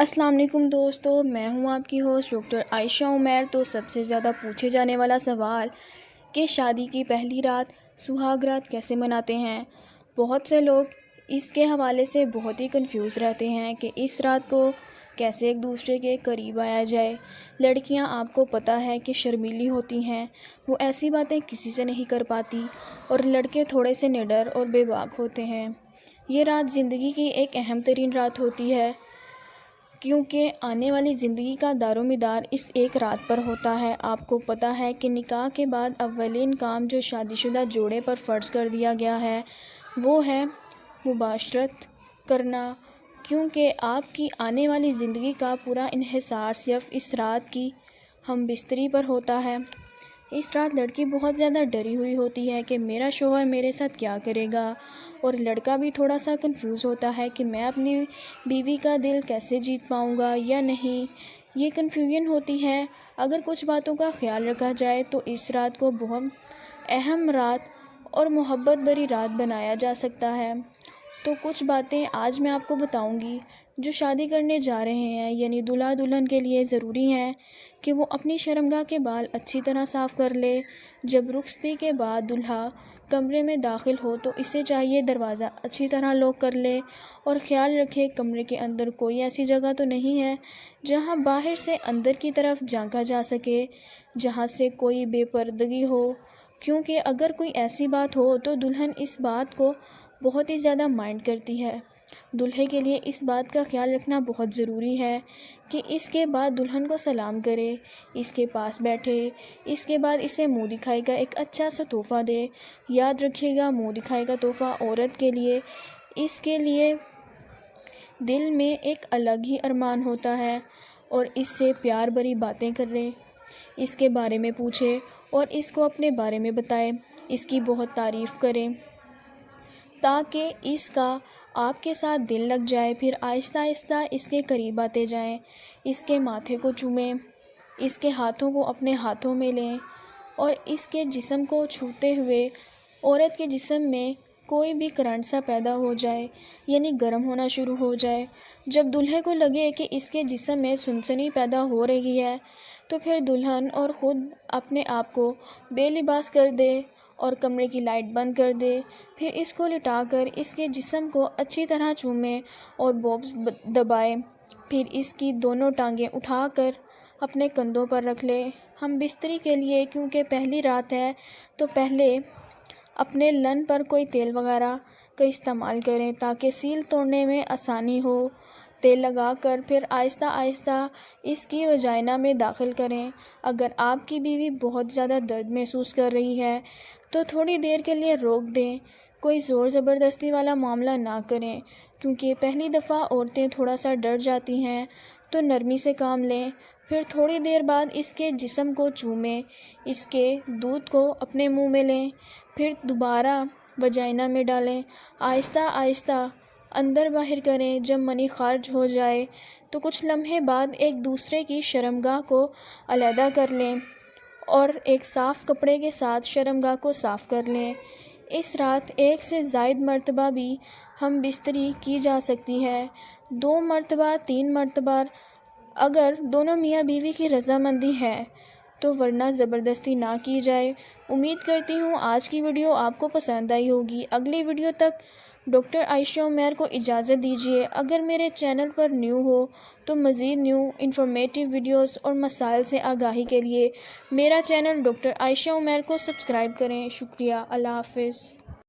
السلام علیکم دوستو، میں ہوں آپ کی ہوسٹ ڈاکٹر عائشہ عمیر۔ تو سب سے زیادہ پوچھے جانے والا سوال کہ شادی کی پہلی رات سہاگ رات کیسے مناتے ہیں۔ بہت سے لوگ اس کے حوالے سے بہت ہی کنفیوز رہتے ہیں کہ اس رات کو کیسے ایک دوسرے کے قریب آیا جائے۔ لڑکیاں آپ کو پتہ ہے کہ شرمیلی ہوتی ہیں، وہ ایسی باتیں کسی سے نہیں کر پاتی، اور لڑکے تھوڑے سے نڈر اور بے باک ہوتے ہیں۔ یہ رات زندگی کی ایک اہم ترین رات ہوتی ہے، کیونکہ آنے والی زندگی کا دار و مدار اس ایک رات پر ہوتا ہے۔ آپ کو پتہ ہے کہ نکاح کے بعد اولین کام جو شادی شدہ جوڑے پر فرض کر دیا گیا ہے وہ ہے مباشرت کرنا، کیونکہ آپ کی آنے والی زندگی کا پورا انحصار صرف اس رات کی ہم بستری پر ہوتا ہے۔ اس رات لڑکی بہت زیادہ ڈری ہوئی ہوتی ہے کہ میرا شوہر میرے ساتھ کیا کرے گا، اور لڑکا بھی تھوڑا سا کنفیوز ہوتا ہے کہ میں اپنی بیوی کا دل کیسے جیت پاؤں گا یا نہیں۔ یہ کنفیوژن ہوتی ہے۔ اگر کچھ باتوں کا خیال رکھا جائے تو اس رات کو بہت اہم رات اور محبت بھری رات بنایا جا سکتا ہے۔ تو کچھ باتیں آج میں آپ کو بتاؤں گی جو شادی کرنے جا رہے ہیں یعنی دلہا دلہن کے لیے ضروری ہیں کہ وہ اپنی شرمگاہ کے بال اچھی طرح صاف کر لے۔ جب رخصتی کے بعد دلہا کمرے میں داخل ہو تو اسے چاہیے دروازہ اچھی طرح لاک کر لے، اور خیال رکھے کمرے کے اندر کوئی ایسی جگہ تو نہیں ہے جہاں باہر سے اندر کی طرف جھانکا جا سکے، جہاں سے کوئی بے پردگی ہو، کیونکہ اگر کوئی ایسی بات ہو تو دلہن اس بات کو بہت ہی زیادہ مائنڈ کرتی ہے۔ دلہے کے لیے اس بات کا خیال رکھنا بہت ضروری ہے کہ اس کے بعد دلہن کو سلام کرے، اس کے پاس بیٹھے، اس کے بعد اسے منہ دکھائی کا ایک اچھا سا تحفہ دے۔ یاد رکھیے گا، منہ دکھائی کا تحفہ عورت کے لیے اس کے لیے دل میں ایک الگ ہی ارمان ہوتا ہے، اور اس سے پیار بھری باتیں کرے، اس کے بارے میں پوچھے اور اس کو اپنے بارے میں بتائے، اس کی بہت تعریف کریں تاکہ اس کا آپ کے ساتھ دل لگ جائے۔ پھر آہستہ آہستہ اس کے قریب آتے جائیں، اس کے ماتھے کو چومیں، اس کے ہاتھوں کو اپنے ہاتھوں میں لیں، اور اس کے جسم کو چھوتے ہوئے عورت کے جسم میں کوئی بھی کرنٹ سا پیدا ہو جائے، یعنی گرم ہونا شروع ہو جائے۔ جب دلہے کو لگے کہ اس کے جسم میں سنسنی پیدا ہو رہی ہے تو پھر دلہن اور خود اپنے آپ کو بے لباس کر دے اور کمرے کی لائٹ بند کر دے۔ پھر اس کو لٹا کر اس کے جسم کو اچھی طرح چومیں اور بوبس دبائے۔ پھر اس کی دونوں ٹانگیں اٹھا کر اپنے کندھوں پر رکھ لے۔ ہم بستری کے لیے کیونکہ پہلی رات ہے تو پہلے اپنے لن پر کوئی تیل وغیرہ کا استعمال کریں تاکہ سیل توڑنے میں آسانی ہو۔ تیل لگا کر پھر آہستہ آہستہ اس کی وجائنا میں داخل کریں۔ اگر آپ کی بیوی بہت زیادہ درد محسوس کر رہی ہے تو تھوڑی دیر کے لیے روک دیں، کوئی زور زبردستی والا معاملہ نہ کریں، کیونکہ پہلی دفعہ عورتیں تھوڑا سا ڈر جاتی ہیں، تو نرمی سے کام لیں۔ پھر تھوڑی دیر بعد اس کے جسم کو چومیں، اس کے دودھ کو اپنے منہ میں لیں، پھر دوبارہ وجائنا میں ڈالیں، آہستہ آہستہ اندر باہر کریں۔ جب منی خارج ہو جائے تو کچھ لمحے بعد ایک دوسرے کی شرمگاہ کو علیحدہ کر لیں اور ایک صاف کپڑے کے ساتھ شرمگاہ کو صاف کر لیں۔ اس رات ایک سے زائد مرتبہ بھی ہم بستری کی جا سکتی ہے، 2 مرتبہ 3 مرتبہ اگر دونوں میاں بیوی کی رضامندی ہے تو، ورنہ زبردستی نہ کی جائے۔ امید کرتی ہوں آج کی ویڈیو آپ کو پسند آئی ہوگی۔ اگلی ویڈیو تک ڈاکٹر عائشہ عمیر کو اجازت دیجیے۔ اگر میرے چینل پر نیو ہو تو مزید نیو انفارمیٹیو ویڈیوز اور مسائل سے آگاہی کے لیے میرا چینل ڈاکٹر عائشہ عمیر کو سبسکرائب کریں۔ شکریہ، اللہ حافظ۔